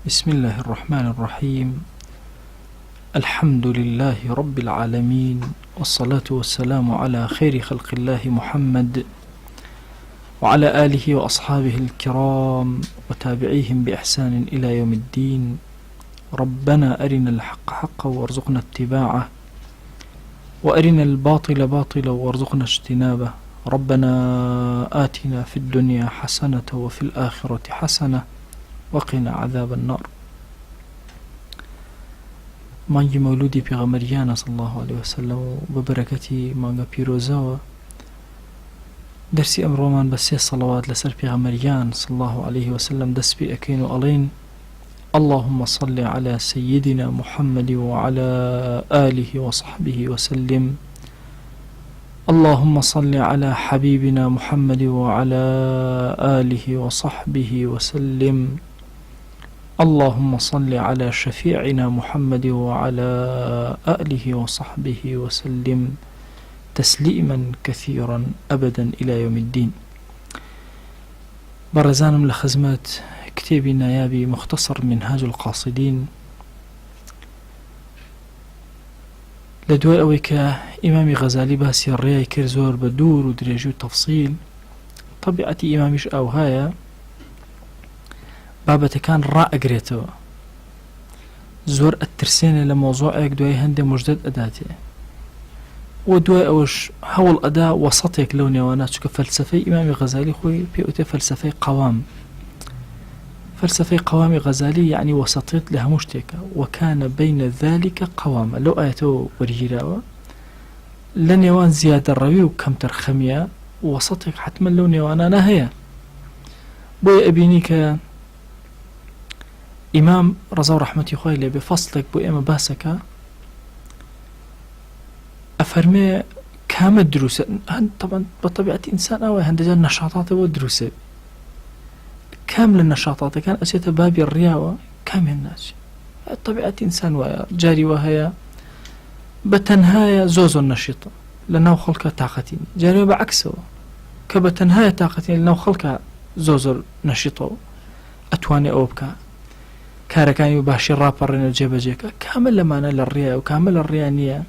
بسم الله الرحمن الرحيم. الحمد لله رب العالمين، والصلاة والسلام على خير خلق الله محمد وعلى آله وأصحابه الكرام وتابعيهم بإحسان إلى يوم الدين. ربنا أرنا الحق حقا وارزقنا اتباعه، وأرنا الباطل باطلا وارزقنا اجتنابه. ربنا آتنا في الدنيا حسنة وفي الآخرة حسنة وقنا عذاب النار. مانجی مولودی پیغمبریان صلی الله علیه وسلم و ببرکتی مانگا پیروزاوە درسی ئەمڕۆمان بە سێ سەڵەوات لەسەر پیغمبریان صلی الله عليه وسلم دەست پێ ئەکەین و ئەڵێن اللهم صل على سيدنا محمد وعلى آله وصحبه وسلم. اللهم صل على حبيبنا محمد وعلى آله وصحبه وسلم. اللهم صل على شفيعنا محمد وعلى آله وصحبه وسلم تسليما كثيرا أبدا إلى يوم الدين. برزانم لخزمات كتابي نيابي مختصر منهاج القاصدين لدوای ئەوەی کە ئیمامی غەزالی باسی ڕێی کرد زۆر بە دوور و درێژی و تەفسیل. طبیعەتی ئیمامیش ئەوهایە بابەتەکان ڕائەگرێتەوە، زۆر ئەترسێنێ لە مۆزوعێک دوای هەندێک موژدەت ئەداتێ و دوای ئەوەش هەوڵ ئەدا وەسەتێک لەو نێوانە، چونکە فەلسەفەی ئیمامی غەزالی خۆی پێوتێ فەلسەفەی قەوام. فەلسەفەی قەوامی غەزالی یعنی وەسەطیت لە هەموو شتێکە، وەکانە بەینە ذالکە قەوامە. لەو ئاەتەوە وەرگیراوە لە نێوان زیادە ڕەوی و کەمتر خەمیە وەسەتێک حتمما لەو نێوانانە هەیە. بۆیە ئەبینی کە ئیمام ڕەزا و ڕەحمەتی خۆی لێبێ فەسڵێک بۆ ئێمە باسەکە، ئەفەرمێ کامە دروسە. طبعا بەطبیعەتی ئینسان ئەوە هەندێجار نەشاتاتەوە دروسێ، کام لە نەشاتاتەکان ئەچێتە بابی ڕیاوە کامیان ناچێت. طبیعەتی ئینسان وایە، جاری وە هەیە بە تەنهایە زۆر نەشیتە لە ناو خەڵکە تااقەتی، جارێ بە عەکسەوە کە بە تەنهایە تااقەتی لە ناو خەڵکە زۆر نەشیتەوە ئەتوانێ ئەوە بکە کارەکانی و باشی ڕاپەڕێنە جێبەجێکە. کامە لەمانە لە ڕێە و کامە لە ڕێیان نییە.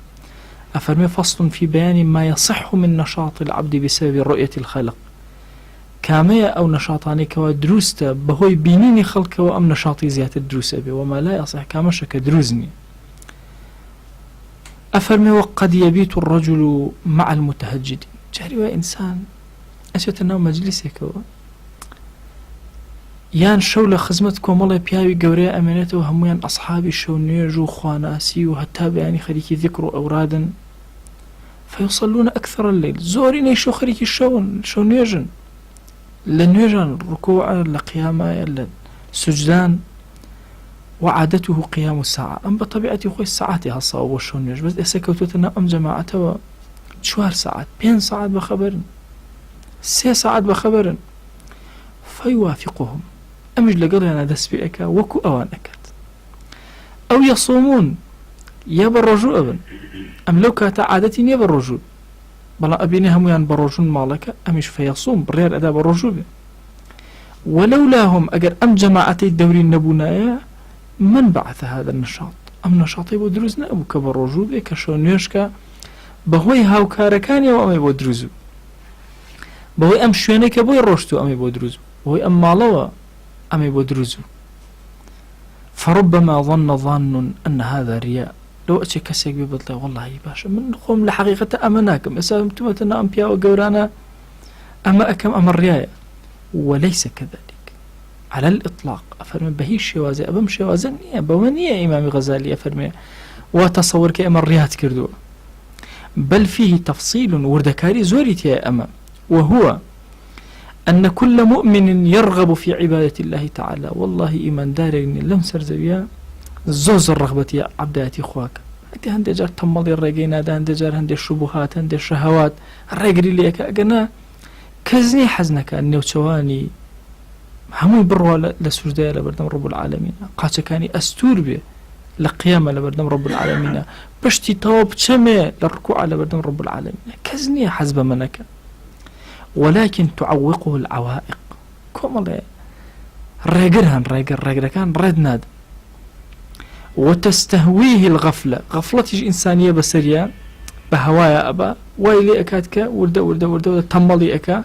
ئەفەرمێ فەصل في بيان ما يصح من نشاط العبد بسبب رؤية الخلق. کامەیە ئەو نەشاتانێکەوە دروستە بەهۆی بینینی خەڵکەوە ئەم نەشاتی زیاتر دروستە بێ، وما لا يصح کامەشە کە دروست نییە. ئەفەرمێ وقد يبيت الرجل مع المتهجدين. جاری وای ئینسان ئەچێتە ناو مەجلیسێکەوە یان شەو لە خزمەت کۆمەڵی پیاوی گەورەیە ئەمێنێتەوە، هەمویان ئەصحابی شەو نوێژ و خواناسی و هەتا بەیانی خەریکی ذیکر و ئەورادن. فيصلون أكثر الليل. زۆرینەی شەو خەریکی شەو نوێژن، لە نوێژان ڕکوع لە قیامە لە سوجدان. وعادته قيام الساعة. ئەم بە طبیعەتی خۆی ساعاتی هەساوە بۆ شەو نوێژ، بەس ئێستا کەوتوتە ناو ئەم جەماعەتەوە 4 ساعات 5 ساعات بەخەبەرن، 3 ساعات بەخەبەرن. فيوافقهم. ئەمیش لەگەڵیانە دەست پێ ئەکا وەکو ئەوان ئەکات. ئەو یەصومون، یا بە ڕۆژوو ئەبن. ئەم لەو کاتە عادەتی نییە بە ڕۆژوو، بەڵام ئەبینێ هەمویان بە ڕۆژون ماڵەکە، ئەمیش فەیەصوم بڕێر ئەدا بە ڕۆژوو بێ. وەلەولاهم ئەگەر ئەم جەماعەتەی دەوری نەبوونایە من بەعثە هذا النشاط. ئەم نەشاطی بۆ دروست نەبوو کە بە ڕۆژوو بێ، کە شەو نوێژکە بەهۆی هاوکارەکانیەوە ئەمەی بۆ دروست بوو، بەهۆی ئەم شوێنەی کە بۆی ڕۆشتوو ئەمەی بۆ دروست بوو، بەهۆی ئەم ماڵەوە ئەمەی بۆ دروست بوو. فربما ظن ظان أن هذا رياء. لو ئەچێ کەسێک بێ بڵێ وەڵڵاهی باشە من خۆم لە حەقیقەتە ئەمە ناکەم، ئێستا تومەتە ئەم پیاوە گەورانە ئەمە ئەکەم، ئەمە ڕیایە. وليس كذلك على الإطلاق. أفرمي بهي شوازة أبم شوازة نية بوانية إمام غزالي أفرمي وتصور كأما الريات كردو، بل فيه تفصيل وردكاري زوريت يا أمام، وهو أن كل مؤمن يرغب في عبادة الله تعالى. والله إيمان دارك لم سرزويا زوز الرغبة يا عبداتي خواك. هندي جار تمالي الرقينا دا هندي جار هندي الشبهات هندي الشهوات الرقري ليك أقنا كزني حزنك أنه تواني هموي بروا لسجدة لبردم رب العالمين، قاتش كاني أستور به لقيامة لبردم رب العالمين، بشتي توب شمي للركوع لبردم رب العالمين. كزني حزب منك، ولكن تعوقه العوائق. كومالي ڕێگر ڕێگرەکان ڕێد ناد وتستهويه الغفلة غفلتیش ئینسانیە بەسەریە بە هەوایە ئەبا وای لێ ئەکات کە وردە تەمبەڵی ئەکا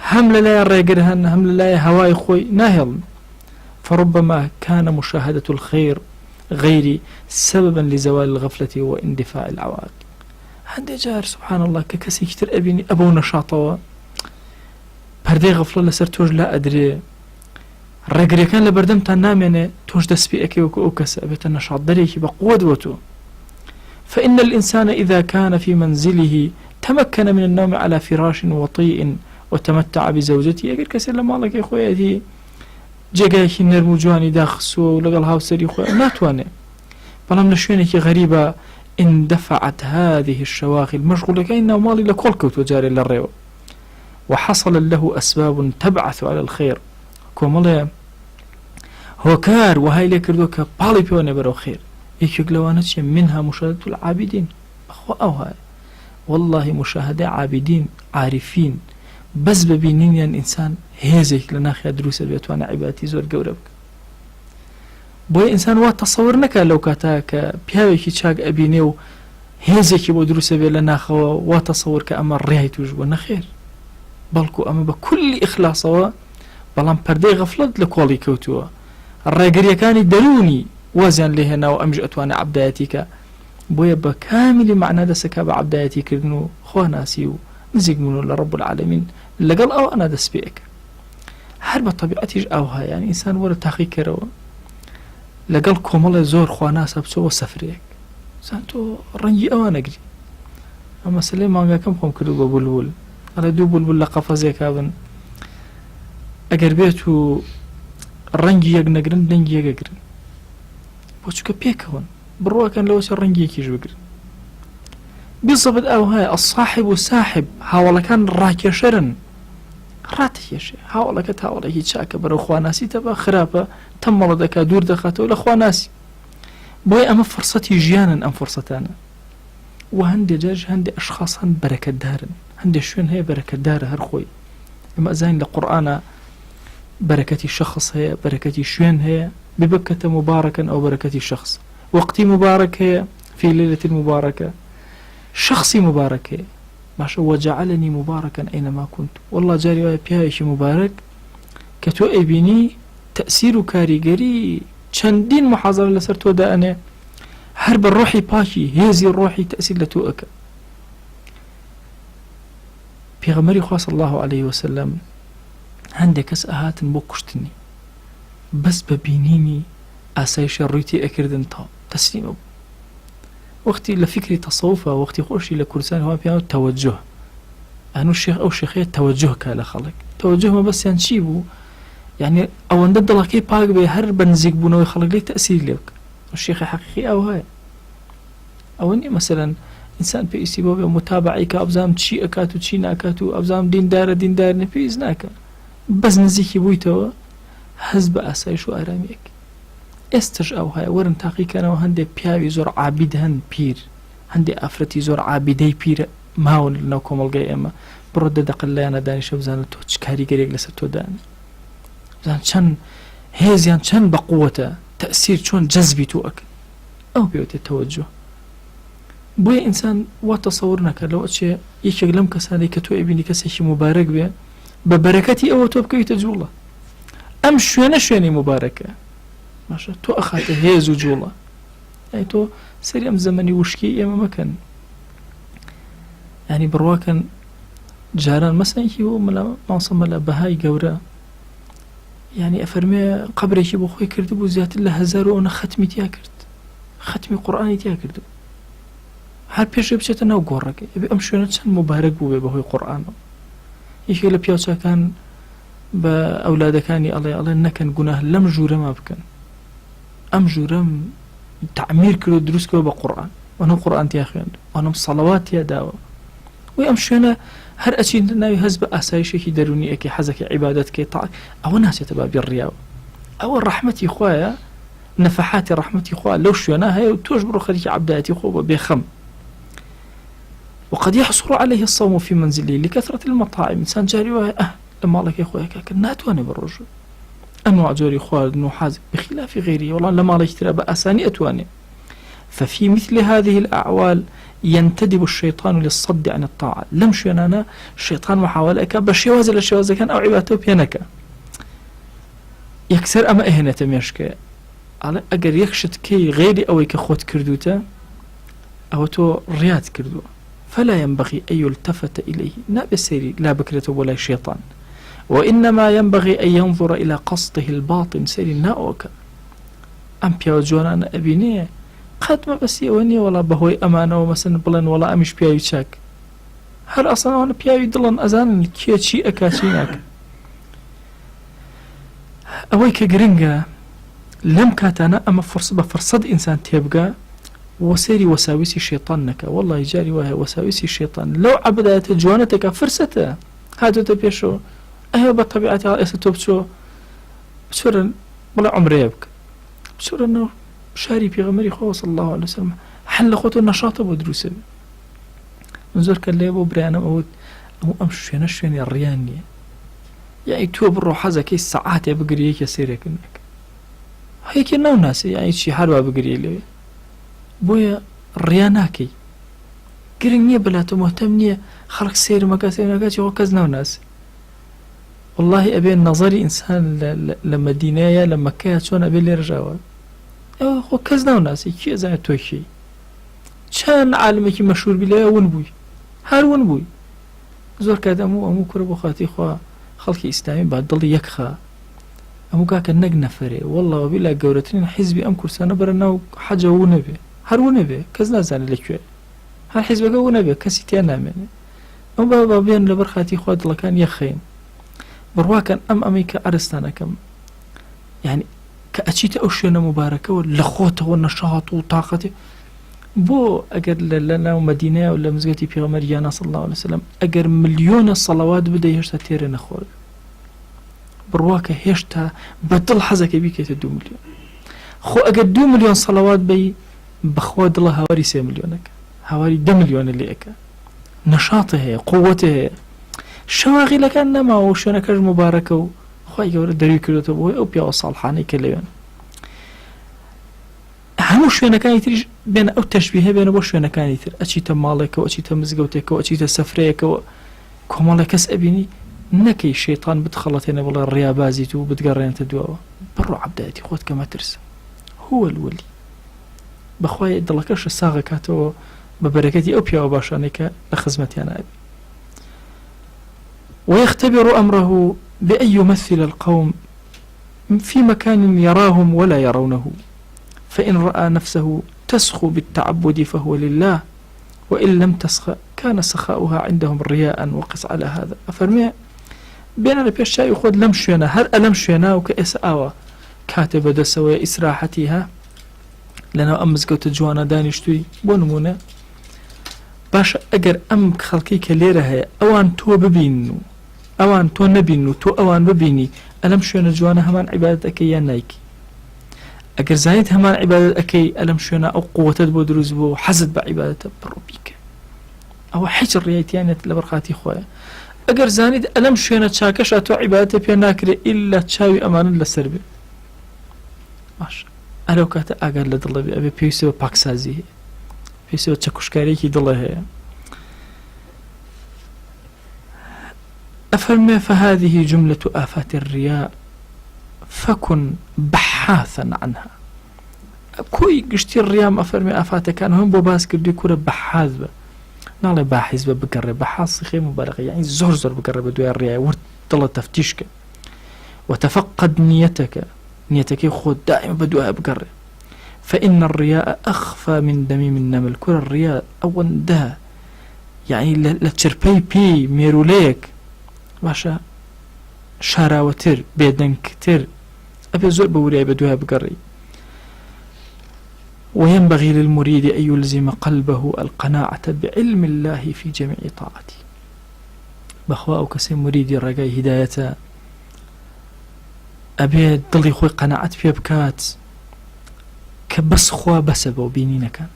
هەم لەلایە ڕێگر هەن هەم لەلایە هەوای خۆی ناهێڵن فربما كان مشاهدة الخير غيري سببا لزوال الغفلة واندفاع العوائق هەندێک جار سبحان الله کە کەسێکی تر ئەبینی ئەبەو نەشاتەوە پەردەی غەفڵە لەسەر تۆش لا ئەدرێ ڕێگریەکان لە بەردەمتان نامێنێ تۆش دەستپێ ئەکەی وەکو ئەو کەسە ئەبێتە نەشاط دەرێکی بە قووە دووەتەوە فإن الإنسان إذا كان في منزله تمكن من النوم على فراش وطيء وتمتع بزوجته ئەگەر کەسێ لە ماڵەکەی خۆیەتی جێگایەکی نەرم و جوانی داخسووە و لەگەڵ هاوسەری خۆی ناتوانێ بەڵام لە شوێنێکی غەریبە اندفعت هذه الشواغل مشغولەکەی ناوماڵی لە کۆڵ کەوتووە جارێ لە ڕێوە وحصل له أسباب تبعث على الخير کۆمەڵێ هۆکار وهای لێ کردو کە پاڵی پێوەنێ بەرەو خێر یەکێک لەوانە چیە منها مشاهدة العابدين بەخوا ئەو هایە والله مشاهدة عابدين عارفين بەس ببینینیان ئینسان هێزێک لە ناخیا دروسە بێتوانە عیبادەتی زۆر گەورە بکە بۆیە ئینسان وا تەسەور نەکا لەو کاتە کە پیاوێکی چاک ئەبینێ و هێزێکی بۆ دروسە بێت لە ناخەوە وا تەسەور کە ئەمە ڕێای توش بووە نەخێر بەڵکو ئەمە بە کولی ئیخلاسەوە بەڵام پەردەی غەفڵەت لە کۆڵی کەوتووە ڕێگریەکانی دەرونی وازیان لێ هێناوە ئەمژ ئەتوانە عەبدایەتی کە بۆیە بە کاملی مەعنا دەسەکا بە عەبدایەتی کردن و خۆناسی و نزیک بوون لە ڕەب العالەمین لەگەڵ ئەو ئەنا دەست پێ ئەکە هەر بە تەبیعەتیش ئەو هەیە یعنی ئینسان وەرە تاقی کەرەوە لەگەڵ کۆمەڵە زۆر خواناسە بچەوە سەفرێک زان تۆ ڕەنگی ئەوە نەگری ئەم مەسەلەی مانگەکەم خۆم کردو بە بولبول ئەڵێ دوو بولبول لە قەفەزێکا بن ئەگەر بێت و ڕەنگی یەک نەگرن دەنگی یەکەگرن بۆ چکە پێکەون بڕواکەن لەوەسە ڕەنگی یەکیش بگرن بالضبط ئەو هەیە الصاحب و ساحب هاوڵەکان ڕاکێشەرن ڕاتەکێشێ هاوڵەکە هاوڵێکی چاکە بەرەو خواناسی تەبە خراپە تەمەڵە دەکا دوور دەخاتەوە لە خواناسی بۆیە ئەمە فرسەتی ژیانن ئەم فرسەتانە و هەندێک جار هەندێک ئەشخاص هەن بەرەکەتدارن هەندێک شوێن هەیە بەرەکەتدارە هەر خۆی ئەمە ئەزانین لە قورئانە بەرەکەتی شخص هەیە بەرەکەتی شوێن هەیە ببکەتە مبارەکەن ئەو بەرەکەتی شخص وەقتی مبارەک هەیە في ليلة مباركة شخصي مباركة ما شاء وجعلني مباركا أينما كنت والله جاري بيايش مبارك كتو ابني تأثير كاريجري چندين محاضرة لسرتو دا أنا هرب الروحي باشي هيزي الروحي تأثير لتوأك بيغمري خاص الله عليه وسلم عندك أسأهات بوكشتني بس ببينيني أسايش الرويتي أكردن تا تسليم أبو وقتی لفكري تصوفه وقتی خوشی لكرسان هو بيانو توجه أنو الشيخ أو شيخية توجه كالا خلق توجه ما بس ينشيبو يعني أو ندد الله كي باق بي هر بنزيق بونا ويخلق لي تأثير لك الشيخ حقيقي أو هاي أو إني مثلا إنسان بيسي بابي متابعي كأبزام تشي أكاتو تشي ناكاتو أبزام دين دار نبيز ناكا بس نزيكي بويتو هزب أسايش وأراميك استش أو هاي ورن تحقيق أنا وهندي بياوي زور عابد هن بير هندي أفرتي زور عابدي بير ماون لنوكم الجاي أما برد دقل لي أنا داني شوف زان توش كاري قريق لسرتو داني زان شن هيزيان شن بقوته تأثير شون جذبي توك أو بيوت التوجه بوي إنسان وتصورنا كلو أشياء يشغلم كسادي كتو ابني كسيش مبارك به ببركتي أو توبكي تجوله أم شويني مباركة ماشا تو أخاته هيز وجوله يعني تو سري أم زمني وشكي إما مكان يعني برواكن جاران مثلا يجيبوا ملا معصم ملا بهاي قورا يعني أفرمي قبري يجيبوا خوي كردبو زيات الله هزارو أنا ختمي تيا كرد ختمي قرآني تيا كردو هر پیش بچه نو گورک ابي ام شونه چن مبارک بو به قرآن یکی لپیاچا کان با اولادکانی الله نکن گناه لم جوره ما بکن ام جورم تعمیر کرد دروس کو با قرآن وانا قرآن تي اخوان وانا صلوات يا داو و ام شونه هر اچین ناوی حزب اسایش کی درونی اکی حزک عبادت کی طاع او ناس يتباب الرياء او رحمتي خويا نفحات رحمتي خويا لو شونه هي توجبر خليك عبداتي خو بخم وقد يحصل عليه الصوم في منزله لكثرة المطاعم إنسان جاري لما الله يا أخويا كان ناتواني بالرجل أنواع جوري خواردن وحاز بخلاف غيره والله لما يشترى بأساني أتواني. ففي مثل هذه الأعوال ينتدب الشيطان للصد عن الطاعة. لم شينانا الشيطان محاولك بشيوز الشيوز كان أو عباته بينك يكسر أما إهنة تميشك على أجر يكشت كي غيري أو يكخوت كردوته أو تو رياض كردو، فلا ينبغي أن يلتفت إليه لا بسيري لا بكرة ولا شيطان، وإنما ينبغي أن ينظر إلى قصده الباطن سيري ناوك أم بيو جوانا أبينيه قد ما بس يوني ولا بهوي أمانة ومثلا بلن ولا أمش بيو شاك هل أصلا أنا بيو دلن أزان كي شيء أكاشينك أويك جرينجا لم كاتنا أما فرصد إنسان تيبقى وسيري وساوسي شيطانك والله يجاري وهي وساوسي الشيطان لو عبدت جوانتك فرصته هادو تبيشو أهو بطبيعتي على إستوب شو بسورة ولا عمري يبك بسورة إنه شاري في غمري خوه صلى الله عليه وسلم حل خوته النشاط ودروسه نزور كاللي أبو بريانا أمو أمشي نشيني الرياني يعني تو بروح هذا كي ساعات يبقري هيك يصيرك إنك هيك نو ناس يعني شي حلوة بقري لي بويا الرياناكي قرنية بلاته مهتمنية خلق سير مكاسير مكاسي وكزنا ناس والله أبي نظري إنسان لما دينايا لما كانت شون أبي اللي رجاوه هو كزنا ناس كي زين توشي كان عالمك مشهور بلا ونبوي هار ونبوي زور كاد أمو كربو خاتي خوا خلقي إسلامي بعد ضل يكخا أمو كاك النق نفري والله وبلا قورتين حزبي أم كرسانة برناو حاجة ونبي هار ونبي كزنا زان لكوي هار حزبك ونبي كسيتيانا مني أم بابا بين لبرخاتي خوا ضل كان يخين برواكن أميكا أرستانا كم يعني كأشيت أوشينا مباركة واللخوته والنشاط وطاقته بو أجر لنا مدينة ولا مزقتي في غمريانا صلى الله عليه وسلم أجر مليون الصلوات بدأ يشتا تيرنا خور برواكه يشتا بدل حزك بيك تدو مليون خو أجر 2 مليون صلوات بي بخواد الله هواري 6 مليونك هواري 2 مليون اللي إكا نشاطه قوته شواغل كان ما وشونك مباركة خواهي قولة دريو كردو بوي أو بيا صالحاني كليون همو شوينا كان يتريج بين أو تشبيه بين أو شوينا كان يتر أشيتا مالك وأشيتا مزقوتك وأشيتا سفريك وكمالك أسأبيني نكي الشيطان بتخلطين والله الريابازيتو بتقرين تدواوا برو عبداتي خوت كما ترسم هو الولي بخواهي دلكش الساغة كاتو ببركتي أو بيا وباشانيك لخزمتي أنا أبي ويختبر أمره بأن يمثل القوم في مكان يراهم ولا يرونه، فإن رأى نفسه تسخو بالتعبد فهو لله، وإن لم تسخ كان سخاؤها عندهم رياء. وقس على هذا أفرمي بين البيشاء يخود لمشينا هل ألمشينا وكأس آوى كاتب دسوى إسراحتها لنا أمز قوت جوانا دانشتوي بونمونا باش أجر أم خلقي كليرها أوان تو ببينو أوان تو نبينو تو أوان ببيني ألم شونا جوانا همان عبادة أكي يا نايكي أجر زايد همان عبادة أكي ألم شونا أو قوة بودروز بو حزد بعبادة بربيك أو حجر رياتيانة لبرخاتي خويا أجر زايد ألم شونا تشاكش أتو عبادة بيا ناكري إلا تشاوي أمان لسربي باش ألو كاتا أجر لدلبي أبي بيسو باكسازي بيسو تشكوشكاريكي دله أفرمي فهذه جملة آفات الرياء فكن بحاثا عنها. كوي قشتي الرياء أفرمي آفات كان هم بباس كردي كورة بحاث نالي باحث بقرب بحاث صخي مبالغ يعني زور بقرب دوية الرياء ورد طلع تفتيشك وتفقد نيتك خود دائما بدوها بقرب، فإن الرياء أخفى من دميم النمل. كل الرياء أول ده يعني لتشربي بي ميروليك باشا شاراوتر بيدنكتر أبي زور بوري بدوها بقري. وينبغي للمريد أن يلزم قلبه القناعة بعلم الله في جميع طاعته. بخواء كسي مريدي رقاي هداية أبي ضلي خوي قناعة في بكات كبس خوا بس بوبينينا كان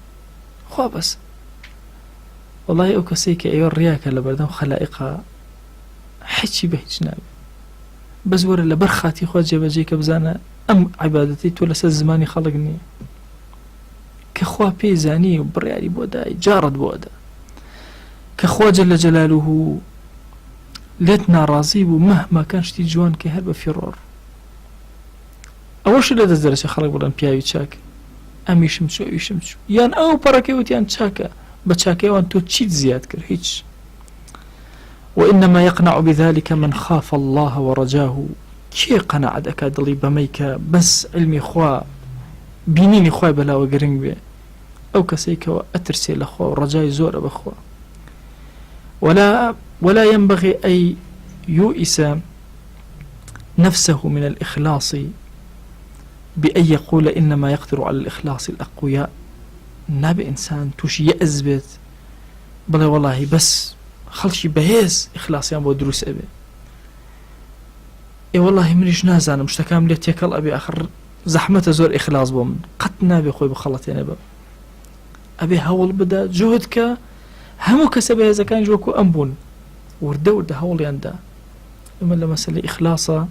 خوا بس والله أو كسيك أيو الرياك اللي بردم خلائقها حكي به جنابي بەس وەرە لەبەر خاتی خوا جێبەجێ کە بزانە ئەم عیبادەتی تۆ لەسەر زمانی خەڵک نییە کە خوا پێی زانی و بڕیاری بۆ دای جارت بۆ ئەدا کە خوا جەلە جەلالوه لێت ناڕازی بوو مەهما کان شتی جوان کە هەر بە فیڕۆر ئەوەش لە دەست دەرەچێ خەڵک بڵێن پیاوی چاکە ئەمیشم چوو ئەویشم چوو یان ئەو پەڕەکەی وتیان چاکە بە چاکەیەوان تۆ چیت زیاد کرد هیچ وإنما يقنع بذلك من خاف الله ورجاه كي قناعت أكاد دڵی بەمەی کە بەس علمی خوا بینینی خوای بەلاوە گرنگ بێ ئەو کەسەی کەوە ئەترسێ لە خوا و ڕەجای زۆرە بەخوا ولا ينبغي أن يؤس نفسه من الإخلاص بأن يقول إنما يقدر على الإخلاص الأقوياء نابي إنسان توش يأز بيت بلا والله بس خلشي بهيز إخلاصيان بو دروس أبي إي والله منيش نازانا مشتكام لي تيكال أبي آخر زحمة زور إخلاص بوم قد نابي خوي بخلطين أبي هول بدا جهدك همو كسبه إذا كان جوكو أنبون ورده هول يندا إما لما مسألة إخلاصة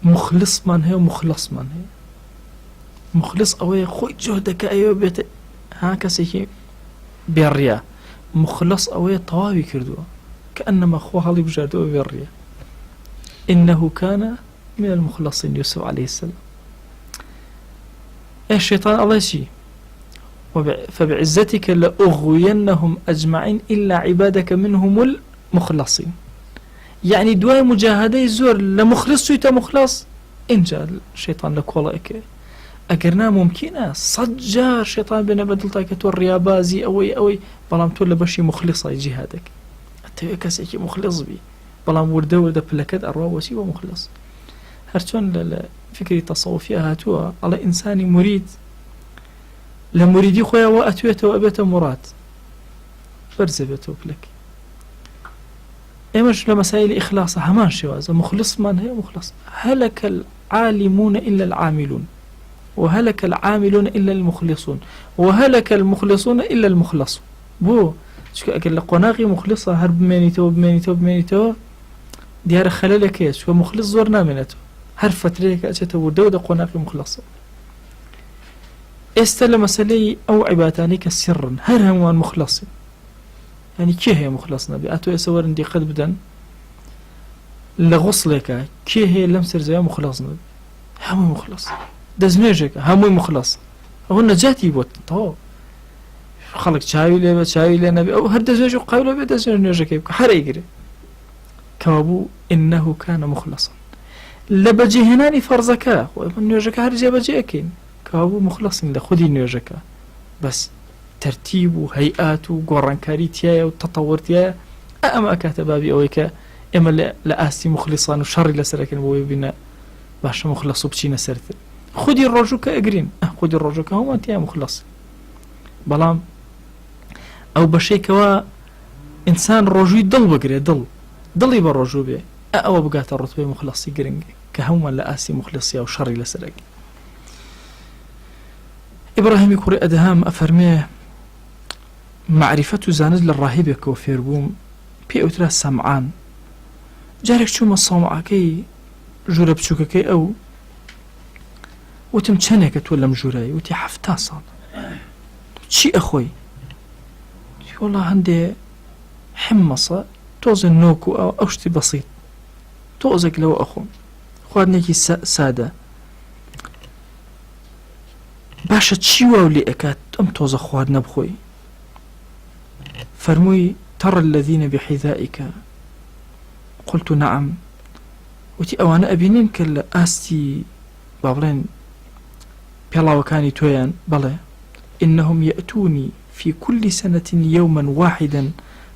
مخلص من هي ومخلص من هي مخلص أوي خوي جهدك أيوة بيت هكذا بالرياء مخلص أوي طوابي كردوه كأنما أخوه هالي بجاردوه بالرياء إنه كان من المخلصين يوسف عليه السلام الشيطان الله شيء فبعزتك لأغوينهم أجمعين إلا عبادك منهم المخلصين يعني دواء مجاهدة زور لمخلص ويتا مخلص إن جاء الشيطان لك والله أقرنا ممكنة صجار شيطان بنا بدلتك تور ريابازي أوي بلام تقول بشي مخلصة جهادك أتوي كسيكي مخلص بي بلام ورده بلكت أرواسي ومخلص هرتون فكرة تصوفية هاتوا على إنساني مريد لمريدي خويا وأتويته وأبيته مراد فرزبته بلك إيمش لمسائل إخلاص همان شوازة مخلص من هي مخلص هلك العالمون إلا العاملون وهلك العاملون إلا المخلصون وهلك المخلصون إلا المخلص بو شكو أقول قناغي مخلصة هرب بمينيتو ديار خلالك يس شو مخلص زورنا منته هر فترة كأجته ودودة قناغي مخلصة استلم مسألة أو عباداني كسرا هر هم مخلص يعني كيه هي مخلص نبي أتو يسور عندي قد بدن لغصلك كيه هي لمسر زي مخلص نبي هم مخلص دزنيجك هم مخلص هو نجاتي بوت طو خلق شاوي لي نبي أو هر دزنيجك قايلو بي دزنيجك يبقى حر يجري كابو إنه كان مخلصا لبجي هناني فرزك ومن نيجك هر جابجيكين كابو مخلص لخدي نيجك بس ترتيب وهيئات وقرنكاري تيايا وتطور تيايا أما كاتبابي أويكا إما لآسي مخلصان وشر لسركن بوي بنا باش مخلص وبشينا سرت خدي الرجوك أجرين خدي الرجوك هم أنت يا مخلص بلام أو بشي كوا إنسان رجوي ضل بقري ضل يبى الرجوع به أو بقات الرتبة مخلصي جرينج كهم لآسي مخلصي أو شر لسرك إبراهيم يكوري أدهام أفرميه معرفة زاند للراهب كوفير بوم بي أوترا سمعان جارك شو مصامعكي جرب شوككي أو وتم تشنك تولم جوراي وتي حفتا صال شي أخوي والله عندي حمصة توزن نوكو أو أشتي بسيط توزك لو أخو خوادنيكي سادة باشا تشي واولي أكاد أم توز خوادنا بخوي فرموي ترى الذين بحذائك قلت نعم وتي أوانا أبينين كلا آستي بابلين بيلا وكاني تويان بلا إنهم يأتوني في كل سنة يوما واحدا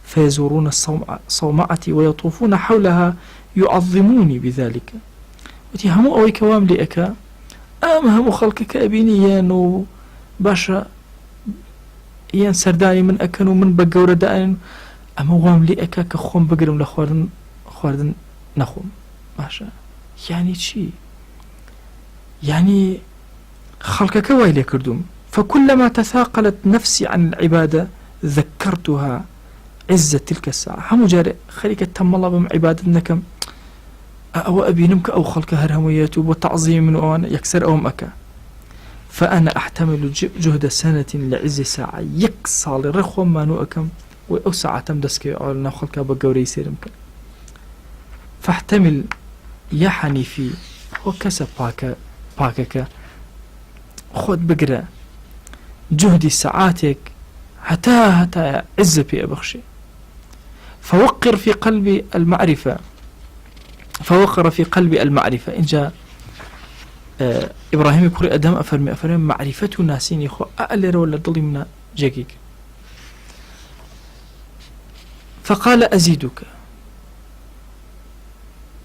فيزورون الصومعة ويطوفون حولها يعظموني بذلك وتي همو أوي كوام لأكا همو خلقك أبينيان باشا يان سرداني من أكن ومن بقورة دائن أما وام لأكا كخوم بقرم لخواردن نخوم باشا يعني شي يعني خلقك ويلي كردوم فكلما تثاقلت نفسي عن العبادة ذكرتها عزة تلك الساعة همو جاري خليك تم الله بم عبادتنا كم أو أبينمك أو خلق هرهميات وتعظيم من أوان يكسر أو مكا فأنا أحتمل جهد سنة لعز ساعة يكسال رخو ما نوأكم وأو ساعة تمدسك أولنا خلق بقوري سيرمك فاحتمل يا حنيفي وكسب باكك خود بقرأ جهدي ساعاتك حتى عز في أبخشي فوقر في قلبي المعرفة فوقر في قلبي المعرفة إن جاء إبراهيم يقول أدم أفرمي معرفة ناسين يخو أألر ولا ضلمنا جاكيك فقال أزيدك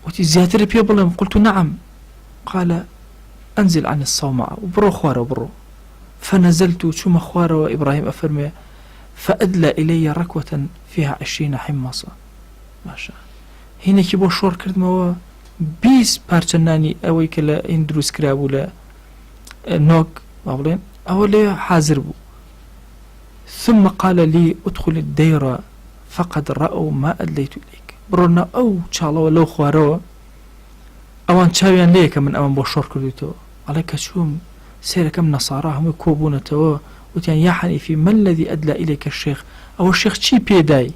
وتزياتر بيبلم قلت نعم قال أنزل عن الصومعة وبرو خوار وبرو فنزلت شم خوار وإبراهيم أفرمي فأدلى إلي ركوة فيها 20 حمصة ما شاء هنا كيبو شور كرد موا 20 بارچناني أوي كلا إندروس كرابو لا نوك بابلين أولي حاضر بو ثم قال لي ادخل الديرة فقد رأوا ما أدليت إليك برونا أو شالله ولو خواروا أوان شاويان ليك من أمان بو شور كردو عليك شوم سيركم نصاراهم يكوبون تو وتيان يا حنيفي ما الذي أدلى إليك الشيخ أو الشيخ شي بيداي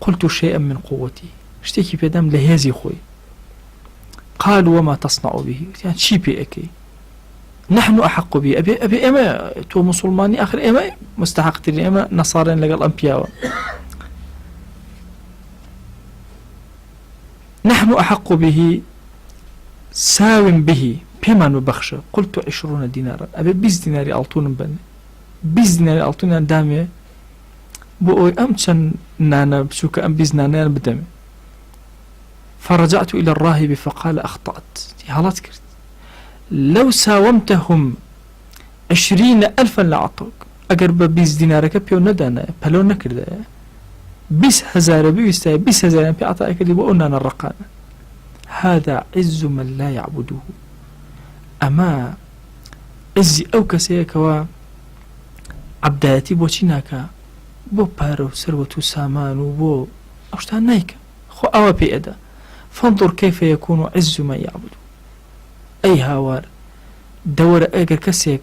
قلت شيئا من قوتي اشتكي بيدام لهيزي خوي قال وما تصنع به يعني شي بيأكي نحن أحق به أبي إما تو مسلماني آخر إما مستحق تري إما نصارين لقى الأنبياء نحن أحق به ساو به بما نبخشه قلت 20 دينارا أبي 20 ديناري ألطون بني 20 ديناري ألطون دامي بوي أمشن نانا بشوك أم 20 نانا بدمي فرجعت إلى الراهب فقال أخطأت هالات كرت لو ساومتهم 20,000 لأعطوك أقرب 20 دينارك بيو ندانا بلو نكرد 20,000 بيستاي 20,000 بيعطاك اللي بقولنا الرقان هذا عز من لا يعبده أما عزي أو كسيك و عبداتي بوشيناكا بو بارو سروة سامان وبو أشتان نايكا خو أوا بيئدا فانظر كيف يكون عز من يعبد أي هاوار دور أجر كسيك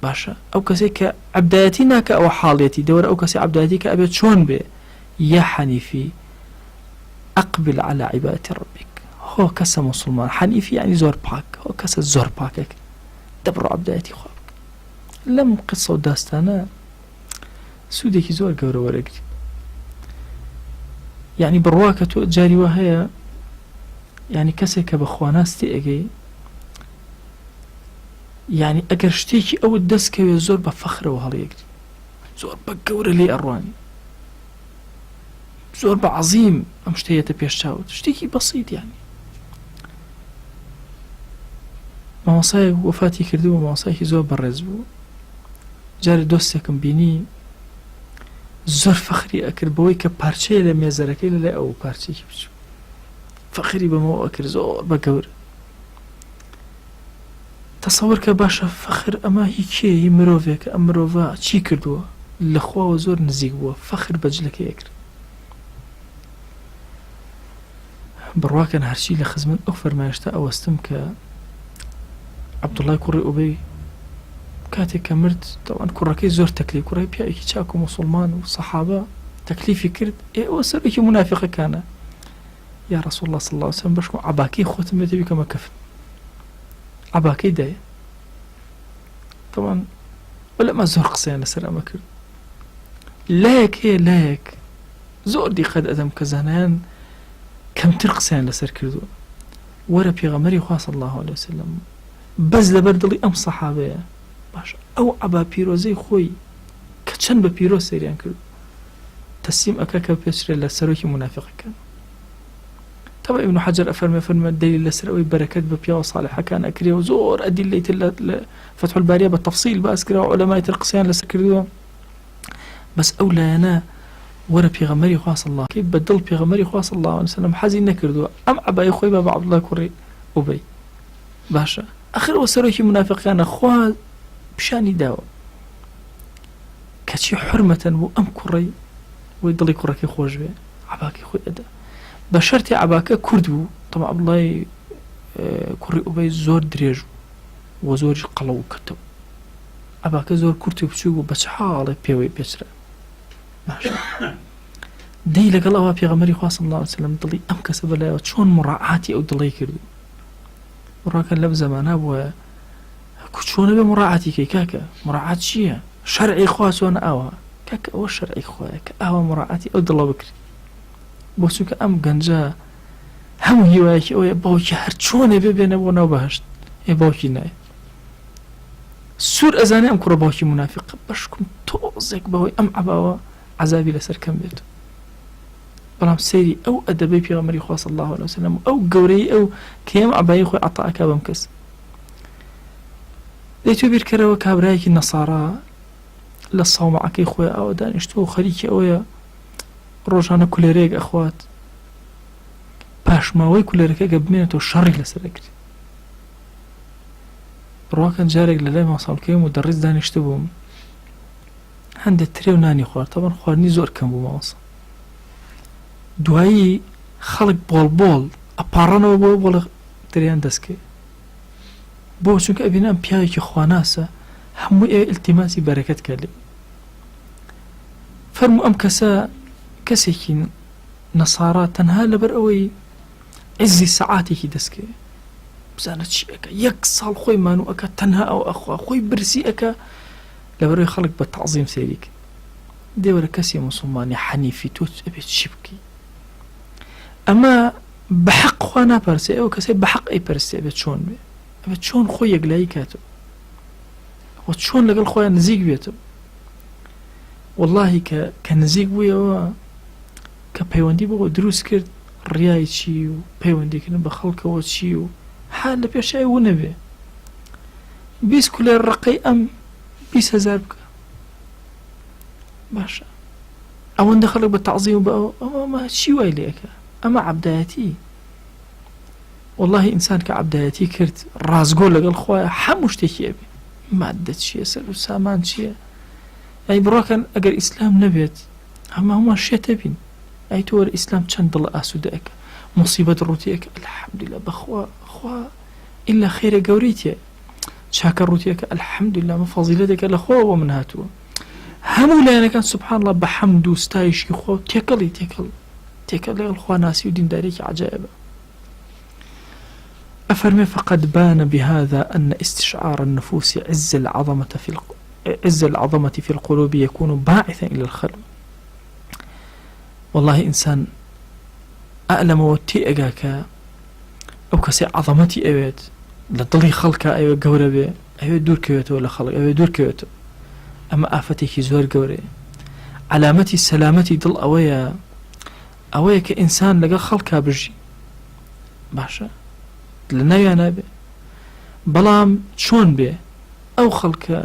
باشا أو كسيك عبداتي ناكا أو حاليتي دور أو كسي عبداتي كأبيت شون بي يا حنيفي أقبل على عبادة ربك هو كسا مسلمان حنيفي يعني زور باك هو كسا زور باكك دبرو عبداتي خوابك لم قصة وداستانا سوديكي زور قورة ورقتي يعني برواكة جاري وهي يعني كسيك بخواناستي أجي يعني أجر شتيكي أو الدسكة زور بفخر وهاليك زور بقورة لي أرواني زور بعظيم أمشتية بيشتاوت شتيكي بسيط يعني مواصاي وفاتي كردو ومواصاي زور برزبو جاري دوستكم بيني زور فخري أكر بوي كبارشي لميزاركي لا أو بارشي كبشو فخري بمو أكر زور بقور تصور كباشا فخر أما هيكي هي مروفيك أمروفا چي كردو لخوا وزور نزيق بوا فخر بجلك يكر برواكن هرشي لخزمن أغفر ما يشتا أوستم عبد الله كوري أبي كاتي كمرت طبعا كوراكي زور تكليف كوري بياكي تشاكو مسلمان وصحابة تكليفي كرد إيه وسركي منافقة كان يا رسول الله صلى الله عليه وسلم بشكو عباكي خوتم بيتي كما كفن عباكي داي طبعا ولا ما زور قصيان لسر أما كرد لاك زور دي قد أدم كزانان كم ترقصيان لسر كردو ورا بيغمري خواه صلى الله عليه وسلم بز لبردلي أم صحابة باش أو عبا بيروزي خوي كتشن ببيروز سيريان كردو تسيم أكاكا بيشري لسروكي منافق كان طبعا ابن حجر أفرمي الدليل لسروي بركات ببيا وصالحة كان أكريه وزور أدلة فتح البارية بالتفصيل بأسكره وعلماء ترقصيان لسر كردو بس أولا أنا ورا بيغمري خواه صلى الله كيف بدل بيغمري خواه صلى الله عليه وسلم حزين نكردو أم عبا يخوي بابا عبد الله كوري أبي باشا آخر وسروكي منافق كان خواه بشاني داو كاتشي حرمة بو أم كوري ويضلي كوركي خوش بي عباكي خوي أدا بشرتي عباكا كردو طبعا عەبدوڵڵای کوڕی ئوبەی زۆر درێژ و زۆریش قەڵەو کەتەوە ئەباکە زۆر کورتی و بچوو بوو بە چ حاڵێ پێوەی پێچرا باشە دەی لەگەڵ ئەوە پێغەمبەری خوا صلی الله علیه وسلم دڵی ئەم کەسە بەلایەوە چۆن مڕاعاتی ئەو دڵی کردو ڕاکە لەم زەمانە بووە چۆنە بێ مڕاعاتی کەی کاکە مڕاعات چییە شەرعی خوا چۆنە ئاوە کاکە ئەوە شەرعی خوایە کە ئاوا مڕاعاتی ئەو دڵە بکرێت بۆ چونکە ئەم گەنجە هەموو هیوایەکی ئەوەیە باوکی هەر چۆنێ ببێنە بۆ ناو بەهەشت ئێ باوکی نایە سوور ئەزانێ ئەم کوڕە باوکی منافقە بەشکم تۆزێک بەهۆی ئەم عەباوە عەزابی لەسەر کەم بێت بەڵام سەیری ئەو ئەدەبەی پێغەمبەری خوا صلی الله علیه وسلم ئەو گەورەی ئەو کە ئێمە عەبایی خۆی عەتاکا بەم کەس دەی تۆ بیرکەرەوە کابرایەکی نەسارا لە ساومەعەکەی خۆی ئەوە دانیشتووە و خەریکی ئەوەیە ڕۆژانە کولێرەیەک ئەخوات پاشماوەی کولێرەکە گە بمێنێتەوە شەڕی لەسەر ئەکرێت ڕواکەن جارێک لە لای ماساڵکەی مدەڕیس دانیشتە بووم هەندێک ترێ و نانی خوارد تەبەن خواردنی زۆر کەم بوو مامۆستا دوایی خەڵک بۆڵ ئەپاڕەنەوە بۆ بۆڵە دەریان دەستکەی بۆ چونکە ئەبینە ئەم پیاوێکی خواناسە هەموو ئێوە ئیلتیماسی بەرەکەت کرد لێ فەرموو ئەم کەسە کەسێکی نەسارا تەنها لەبەر ئەوەی عزی سەعاتێکی دەستکەوێ بزانە چی ئەکە یەک ساڵ خۆی مانوو ئەکە تەنها ئەو ئەخوا خۆی برسی ئەکە لەبەرەوەی خەڵک بە تەعزیم سەیری کرد دێوەرە کەسی موسڵمانی حەنیفی تۆ ئەبێت چی بکەی ئەمە بە حەق خوا ناپەرسێ ئەوە کەسێ بە حەق ئەیپەرستێ ئەبێت چۆن بێ ئەبێت چۆن خۆی یەکلایی کاتەوە و چۆن لەگەڵ خۆیان نزیک بێتەوە واللهی کە نزیک بوویەوە کە پەیوەندی بۆ دروست کرد ڕیای چی و پەیوەندیکردن بە خەڵکەوە چی و حال لە پێشای ون نەبێ 20 کولێر ڕقەی ئەم 20,000 بکە باشە ئەوەندە خەڵک بە تەعزیم و بە ئەمە چی وای لێەکە ئەمە عەبدایەتی واللهی ئینسان کە عەبدایەتی کرد ڕازگۆ لەگەڵ خۆیە هەموو شتێکی ئەبێ مادە چییە سەر و سامان چییە ئەی بڕۆکەن ئەگەر ئیسلام نەبێت هەمومان شێتە بین ئەی تۆ وەرە ئیسلام چەند دڵە ئاسوودە ئەکە مصیبەت ڕوتیەکە الحەمدولillah بەخوا خوا ئیلا خێرە گەورەی تێ چاکە ڕوتیەکە الحەمدولillah من فەزیلەتێکە لە خۆوە من هاتووە هەموو لایەنەکان سوبحان الله بە حەمد و ستایشی خۆ تێکەڵی تێکەڵ لەگەڵ خوا ناسی و دیندارێکی عەجایبە أفرمي فقد بان بهذا أن استشعار النفوس عز العظمة في القلوب يكون باعثا إلى الخلق والله إنسان أعلم وتي أجاك أو كسي عظمتي أبيت لضلي خلقه أيوة جورة بي أيوة دور كيوتو ولا خلق أيوة دور كيوتو أما آفتي زور جورة علامتي سلامتي ضل أويا كإنسان لقى خلقه برجي باشا لناویانە بێ بەڵام چۆن بێ ئەو خەڵکە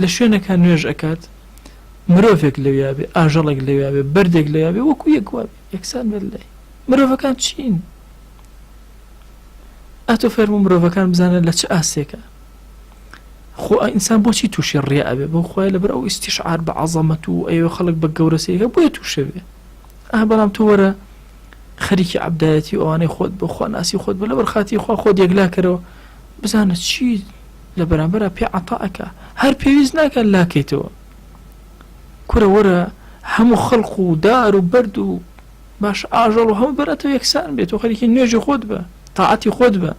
لە شوێنەکە نوێژ ئەکات مرۆڤێک لەویا بێ ئاژەڵێک لەویا بێ بەردێک لەویا بێ وەکو یەکوا بێ یەکسان بێت لای مرۆڤەکان چین ئەتۆ فەرموو مرۆڤەکان بزانە لە چ ئاسێکە خۆ ئینسان بۆچی تووشی ڕیا ئەبێ بۆ خۆی لەبەر ئەو ئیستیشعار بە عەزەمەت و ئەوێ خەڵک بە گەورە سەیرەکە بۆیە تووشە بێ بەڵام تۆ وەرە خەریکی عەبدایەتی ئەوانەی خۆت بۆ خوا ناسی خۆت بە لەبەر خاتی خوا خۆت یەکلا کەرەوە بزانە چی لە بەرامبەرە پێ عەتاءەکە هەر پێویست ناکە لاکەیتەوە کورە وەرە هەموو خەڵق و دار و بەرد و باش ئاژەڵ و هەموو بەرەتەوە یەکسان بێت و خەریکی نوێژی خۆت بە تاعەتی خۆت بە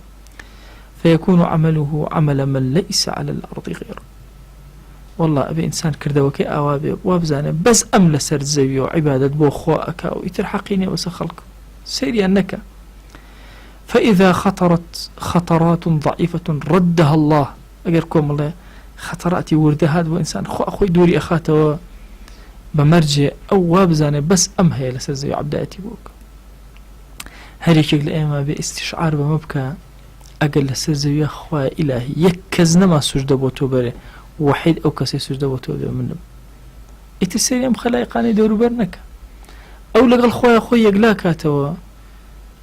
فيكون عمله عمل من ليس على الأرض غيره والله أبي إنسان كردوكي أوابي وابزانه بس أم لسر زوي وعبادة بو خواك أو يترحقيني وسخلك سيري أنك فإذا خطرت خطرات ضعيفة ردها الله أقركم الله خطراتي وردهاد وإنسان أخوي دوري أخاته بمرجع أو وابزانه بس أم هي لسر زوي عبداتي بوك هريك الأيما باستشعار بمبكى أقل لسر زوي أخوة إلهي يكزنا ما سجد بوتو بري وحيد أو كسي سجد بوتو منهم إتسيري أم خلايقاني دورو برنك أو لقل خويا خوي يقلاكاتوا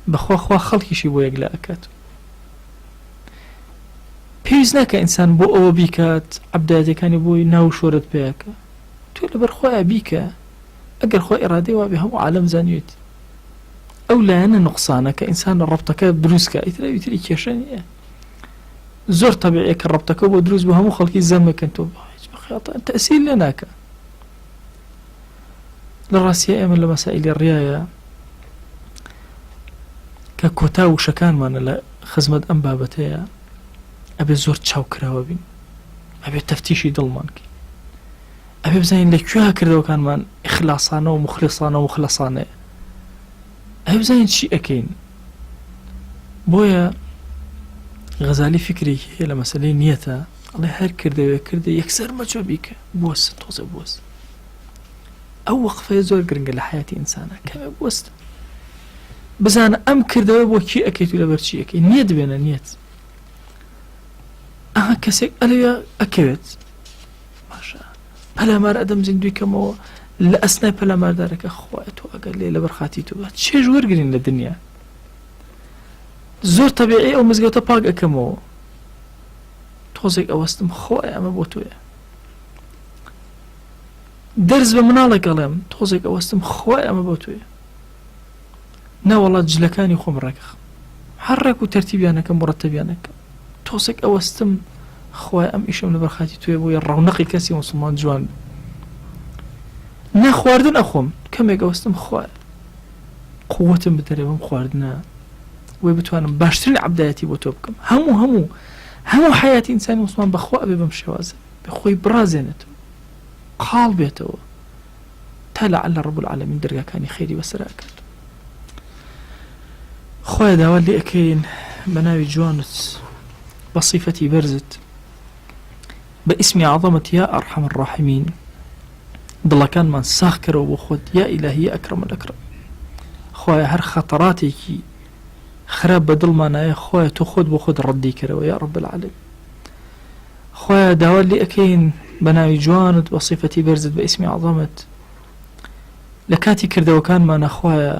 بخوا خوا خلقيشي بو يقلاكات بيزناك إنسان بو أو بيكات عبداتي كان بوي ناو شورت بياك تقول لبر خويا بيكا أقل خويا إرادي وابي هم عالم زانيوتي ئەو لایەنە نقصانە کە ئینسان ڕەبتەکە دروستکە ئیتری کێشە نییە زۆر تەبیعیە کە ڕەبتەکە بۆ دروست بوو هەموو خەڵکی زەمەکەن تۆ بەخیاتان تەسیل لێ ناکە لە ڕاستیە ئێمە لە مەسائیلی ڕیایە کە کۆتا وشەکانمانە لە خزمەت ئەم بابەتەیە ئەبێ زۆر چاوکراوە بین ئەبێ تەفتیشی دڵمانکە ئەبێ بزانین لەکوێ کردەوەکانمان ئیخلاسانە و مخلصانە و مخلصانەیە ئەبێ بزانین چی ئەکەین بۆیە غەزالی فکرێکی هەیە لە مەسەلەی نیەتە ئەڵێ هەر کردە یەکسەر مەچۆ بیکە بوەستە تۆزە بوەستە ئەو وەقفەیە زۆر گرنگە لە حیاتی ئینسانە کەمێ بوەستە بزانە ئەم کردەوە بۆ کی ئەکەیت و لەبەر چی ئەکەی نیەت بێنە نیەت ئەها کەسێک ئەلەوێ ئەکەوێت باشە پەلامار ئەدەم زیندوی کەمەوە لە ئەسنای پەلاماردارەکە خوایە تۆ ئەگەر لێ لەبەر خاتی تۆ بات چێژ وەرگرین لە دنیا زۆر تەبیعی ئەو مزگەوتە پاک ئەکەمەوە تۆزێک ئەوەستم خوایە ئەمە بۆ تۆیە دەرز بە مناڵێک ئەڵێم تۆزێک ئەوەستم خوایە ئەمە بۆ تۆیە ناوەڵات جلەکانی خۆم ڕێکخ هەر ڕێک و تەرتیبیانەکەم مڕەتەبیانەکەم تۆزێک ئەوەستم خوایە ئەم ئیشم لەبەر خاتی تۆیە بۆیە ڕەونەقی کەسی موسڵمان جوان نەخواردن ئەخۆم کەمێک ئەوەستم خوایە قووەتم بدەرێ بەم خواردنە وێ بتوانم باشترین عەبدایەتی بۆ تۆ بکەم هەموو حیاتی ئینسانی موسڵمان بەخوا ئەبێ بەم شێوازە بە خۆی بڕازێنێتەوە قاڵ بێتەوە تا لەعەلە ڕەب العالەمین دەرگاکانی خەیری بەسەراکات خوایە داوا لێ ئەکەین بە ناوی جوانت بە صیفەتی بەرزت بە ئیسمی عەظەمت یا ئەرحەم الراحیمین دڵەکانمان ساغ کەرەوە بۆ خۆت یا ئیلاهی یا ئەکرەم الئەکرەم خوایە هەر خەتەراتێکی خراپ بە دڵمانایە خوایە تۆ خۆت بۆ خۆت ڕەدی کەرەوە یا ڕەب العالەمین خوایە داوا لێ ئەکەین بە ناوی جوانت بە صیفەتی بەرزت بە ئیسمی عەظەمت لە کاتی کردەوەکانمانە خوایە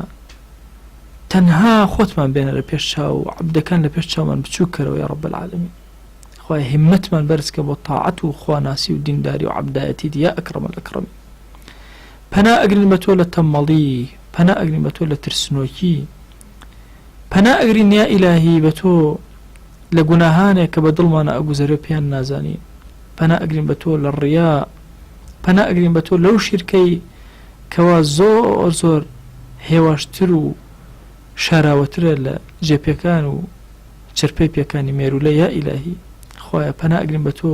تەنها خۆتمان بێنە لە پێش چاو و عەبدەکان لە پێش چاومان بچوو کەرەوە یا ڕەب العالەمین خوایە هیممەتمان بەرزکە بۆ تاعەت و خواناسی و دینداری و عەبدایەتیت یا ئەکرەم الئەکرەمین پەنا ئەگرین بە تۆ لە تەمەڵی پەنا ئەگرین بە تۆ لە ترسنۆکی پەنا ئەگرین یا ئیلاهی بە تۆ لە گوناهانێک کە بە دڵمانە ئەگوزەرێ پێیان نازانین پەنا ئەگرین بە تۆ لە ڕیا پەنا ئەگرین بە تۆ لەو شیرکەی کەوا زۆر هێواشتر و شاراوەترە لە جێپێکان و چرپەی پێکانی مێرولە یا ئیلاهی خوایە پەنا ئەگرین بە تۆ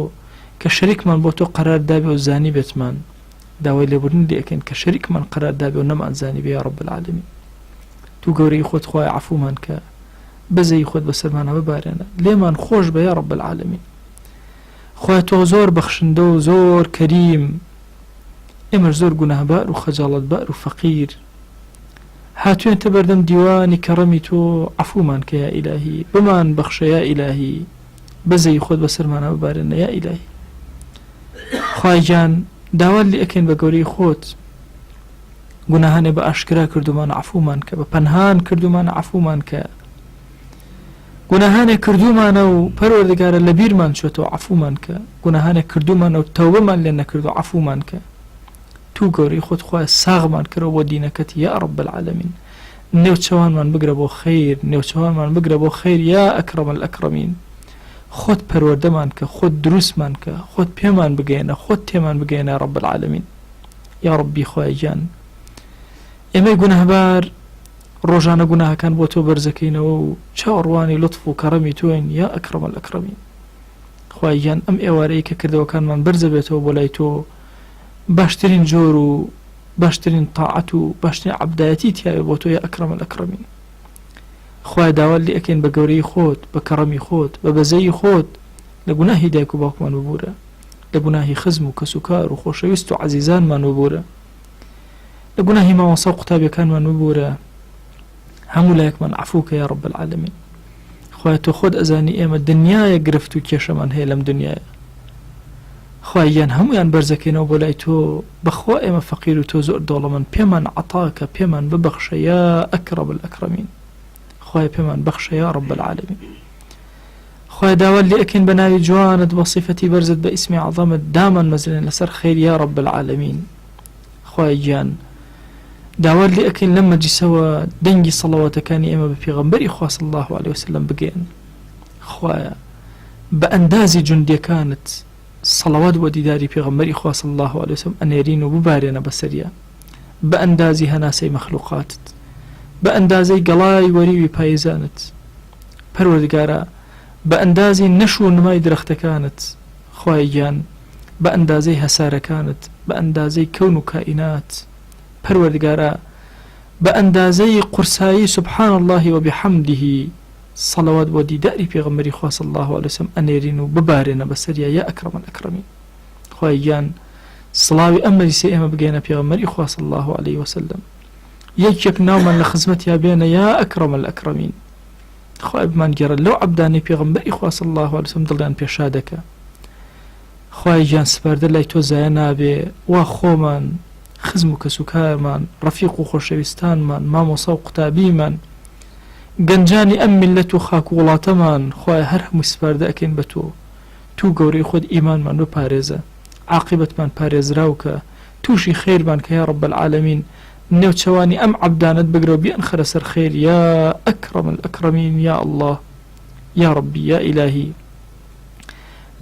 کە شەریکمان بۆ تۆ قەرار دابێ و زانی بێتمان داوای لێبوردن لێ ئەکەین کە شەریکمان قەرار دابێ و نەمانزانی بێ یا ڕەب العالەمین تو گەورەی خۆت خوایە عەفومان کە بەزەی خۆت بەسەرمانە ببارێنە لێمان خۆش بە یا ڕەب العالەمین خوایە تۆ زۆر بەخشندە و زۆر کەریم ئێمەش زۆر گوناهبار و خەجاڵەتبار و فەقیر هاتوێنتە بەردەم دیوانی کەڕەمی تۆ عەفومان کە یا ئیلاهی بمان بەخشە یا ئیلاهی بەزەی خۆت بەسەرمانە ببارێنە یا ئیلاهی خوای گیان داوات لێ ئەکەین بە گەورەی خۆت گوناهانێ بە ئاشکرا کردومانە عەفومان کە بە پەنهان کردومانە عەفومان کە گوناهانێک کردومانە و پەروەردگارە لە بیرمان چۆتەوە عەفومان کە گوناهانێک کردومانە و تەوبەمان لێ نەکردو عەفومان کە تو گەورەی خۆت خوایە ساغمان کردەوە بۆ دینەکەت یا ڕەب العالەمین نێوچەوانمان بگرە بۆ خەیر نێوچەوانمان بگرە بۆ خەیر یا ئەکرەم الئەکرەمین خۆت پەروەردەمان کە خۆت دروستمان کە خۆت پێمان بگەێنە خۆت تێمان بگەێنە ڕەب العالەمین یا ڕەبی خوای گیان ئێمەی گوناهبار ڕۆژانە گوناهەکان بۆ تۆ بەرزەکەینەوە و چاوەڕوانی لطف و کەڕەمی تۆین یا ئەکرەم الئەکرەمین خوای گیان ئەم ئێوارەی کە کردەوەکانمان بەرزە بێتەوە بۆ لای تۆ باشترین جۆر و باشترین تاعەت و باشترین عەبدایەتی تیاوێ بۆ تۆ یا ئەکرەم الئەکرەمین خوای داوات لێ ئەکەین بە گەورەی خۆت بە کەڕەمی خۆت بە بەزەی خۆت لە گوناهی دایک و باوکمان ببوورە لە گوناهی خزم و کەس و کار و خۆشەویست و عەزیزانمان ببوورە لە گوناهی مامۆستا و قوتابیەکانمان ببوورە هەموو لایەکمان عەفووکە یا ڕەب العالەمین خوای تۆ خۆت ئەزانی ئێمە دنیایە گرفت و کێشەمان هەیە لەم دنیایە خوای گیان هەمویان بەرزەکەینەوە بۆ لای تۆ بەخوا ئێمە فەقیر و تۆ زۆر دەوڵەمەند پێمان عەتاکە پێمان ببەخشە یا ئەکرەم الئەکرەمین خوای پێمان بەخشە یا ڕەب العالەمین خوای داوات لێ ئەکەین بە ناوی جوانت بە صیفەتی بەرزت بە ئیسمی عەظەمت دامان مەزرێن لەسەر خەیر یا ڕەب العالەمین خوای گیان داوار لي أكين لما جي سوا دنجي صلوات كاني إما بفيغمبري خوا صلى الله عليه وسلم بقين خوايا بأندازي جندي كانت صلوات وديداري بيغمبري خوا صلى الله عليه وسلم أنيرين وببارينا بسريا بأندازي هناسي مخلوقات بأندازي قلاي وريوي بايزانت پروردگارا بأندازي نشو نماي درخت كانت خواي جان بأندازي هسارة كانت بأندازي كون كائنات پروردگارا بأندازي قرساي سبحان الله وبحمده صلوات وديداري بيغمبري خوا صلى الله عليه وسلم أنيرين وببارينا بسريا يا أكرم الأكرمين خواي جان صلاوي أمري سيئما بقينا بيغمبري خوا صلى الله عليه وسلم يجيك نوما لخزمتها بين يا أكرم الأكرمين خواهي بمان جرى لو عبداني بيغمبري خوا صلى الله عليه وسلم دليان بيشادك خواهي جان سبارد الله توزايا نابي واخومان خزمك سكارمان رفيق خوشويستان من مامو سوق تابيمان گەنجانی ئەم میلەت و خاک و وڵاتەمان خوای هەر هەمووی سپاردە ئەکەین بە تۆ تو گەورەی خۆت ئیمانمان بپارێزە عاقبەتمان پارێزراوکە تووشی خێرمان کە یا رب العالمین نێوچەوانی ئەم عەبدانت بگرە و بیان خەرە سەر خێر یا ئەکرەم الئەکرەمین یا الله یا ربی یا ئیلاهی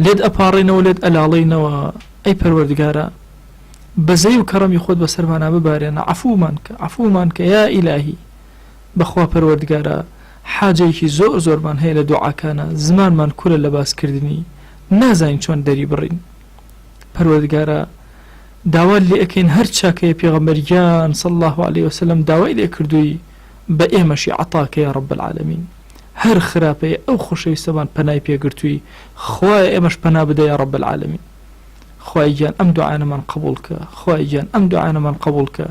لێت ئەپاڕێنەوە لێت ئەلاڵێنەوە ئەی پەروەردگارە بەزەی و کەڕەمی خۆت بەسەرمانە ببارێنە عەفومان کە یا ئیلاهی بەخوا پەروەردگارە حاجەیەکی زۆر زۆرمان هەیە لە دوعاکانە زمانمان کورە لە باسکردنی نازانین چۆن دەری بڕین پەروەردگارە داوا لێ ئەکەین هەر چاکەیە پێغەمبەریان صلی الله عليه وسلم داوای لێ کردووی بە ئێمەشی عەتاکە یا رب العالمین هەر خراپەیە ئەو خۆشەویستەمان پەنای پێگرتووی خوایە ئێمەش پەنا بدە یا رب العالمین خوای گیان ئەم دوعانەمان قبوڵ کە خوای گیان ئەم دوعانەمان قبوڵ کە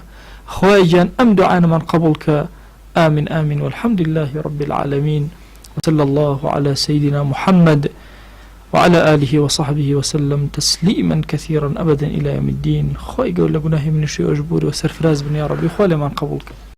خوای گیان ئەم دوعانەمان قبوڵ کە آمين آمين والحمد لله رب العالمين وصلى الله على سيدنا محمد وعلى آله وصحبه وسلم تسليما كثيرا أبدا إلى يوم الدين خوي قول لقناه من الشيء أجبوري وسرفراز بن يا ربي خوالي من قبولك